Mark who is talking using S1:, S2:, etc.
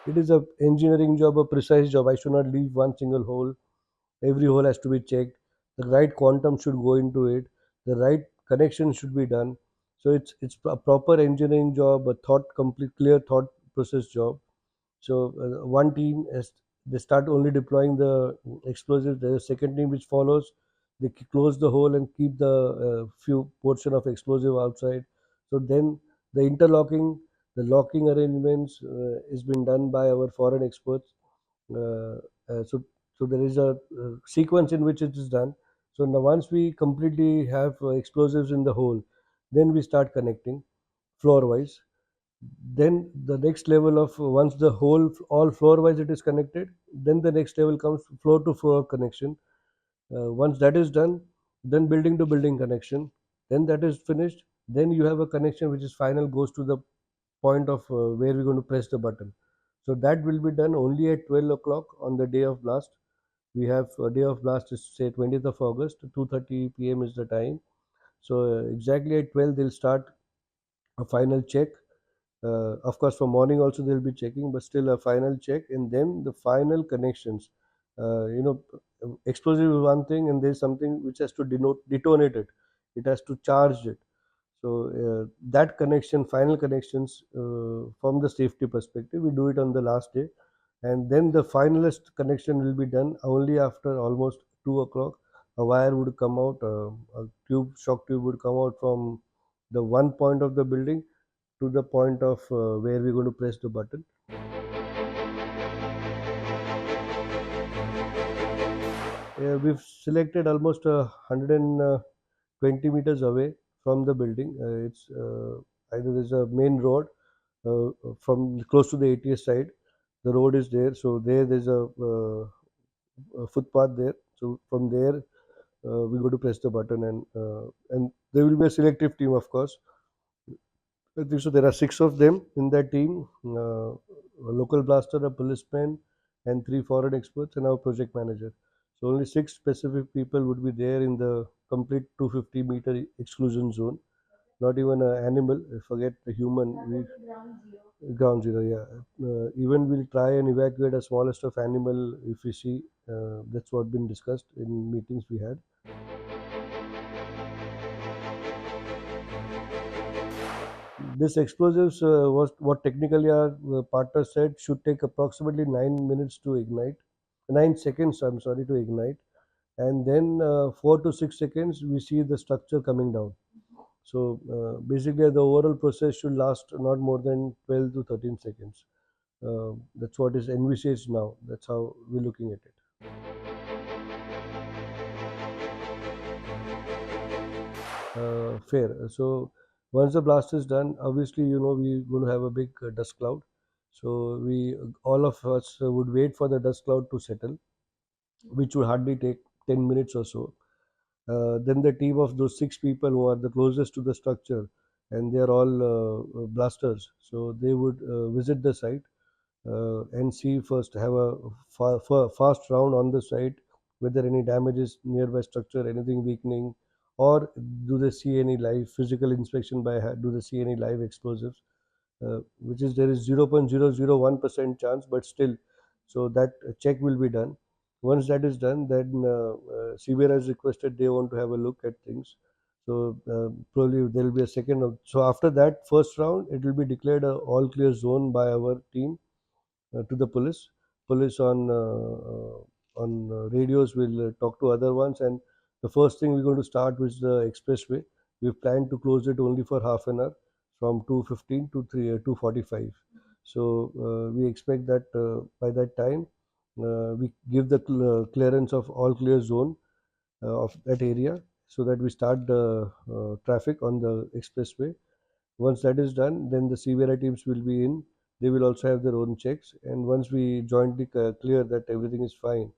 S1: It is a engineering job, a precise job. I should not leave one single hole. Every hole has to be checked. The right quantum should go into it. The right connection should be done. So it's a proper engineering job, a complete clear thought process job. So one team is, they start only deploying the explosives. There's a second team which follows. They close the hole and keep the few portion of explosive outside. So then the interlocking, the locking arrangements is been done by our foreign experts. Uh, so there is a sequence in which it is done. So now once we completely have explosives in the hole, then we start connecting floor wise. Then the next level of, once the whole all floor wise it is connected, then the next level comes floor to floor connection. Once that is done, then building to building connection, then that is finished, then you have a connection which is final, goes to the point of where we're going to press the button. So that will be done only at 12 o'clock on the day of blast. We have a day of blast is say 20th of August, 2:30 p.m. is the time. So exactly at 12 they'll start a final check. Of course, for morning also they'll be checking, but still a final check, and then the final connections. Explosive is one thing, and there's something which has to detonate it. It has to charge it. So that connection, final connections, from the safety perspective, we do it on the last day, and then the finalist connection will be done only after almost 2 o'clock. A wire would come out, a shock tube would come out from the one point of the building to the point of where we're going to press the button. We've selected almost 120 meters away from the building. It's either there's a main road from close to the ATS side. The road is there, so there's a footpath there. So from there, we go to press the button, and there will be a selective team, of course. I think so. There are six of them in that team: a local blaster, a policeman, and three foreign experts, and our project manager. So only six specific people would be there in the complete 250-meter exclusion zone. Not even an animal. Forget the human. Ground zero. Yeah. Even we'll try and evacuate a smallest of animal if we see. That's what been discussed in meetings we had. This explosives was what technically our partner said should take approximately 9 minutes to ignite, 9 seconds. I'm sorry, to ignite, and then 4 to 6 seconds we see the structure coming down. So basically, the overall process should last not more than 12 to 13 seconds. That's what is envisaged now. That's how we're looking at it. Fair. So once the blast is done, obviously we're going to have a big dust cloud. So we all of us would wait for the dust cloud to settle, which would hardly take 10 minutes or so. Then the team of those six people who are the closest to the structure, and they are all blasters, so they would visit the site and see first, have a fast round on the site, whether any damages nearby structure, anything weakening, or do they see any live physical inspection by do they see any live explosives, which is there is 0.001% chance, but still, so that check will be done. Once that is done, then CBR has requested they want to have a look at things. So probably there will be a second. So after that first round, it will be declared a all clear zone by our team to the police. Police on radios will talk to other ones, and the first thing we're going to start with the expressway. We plan to close it only for half an hour, from 2:15 to 2:45. So we expect that by that time we give the clearance of all clear zone of that area, so that we start the traffic on the expressway. Once that is done, then the CVRI teams will be in. They will also have their own checks, and once we jointly clear that everything is fine,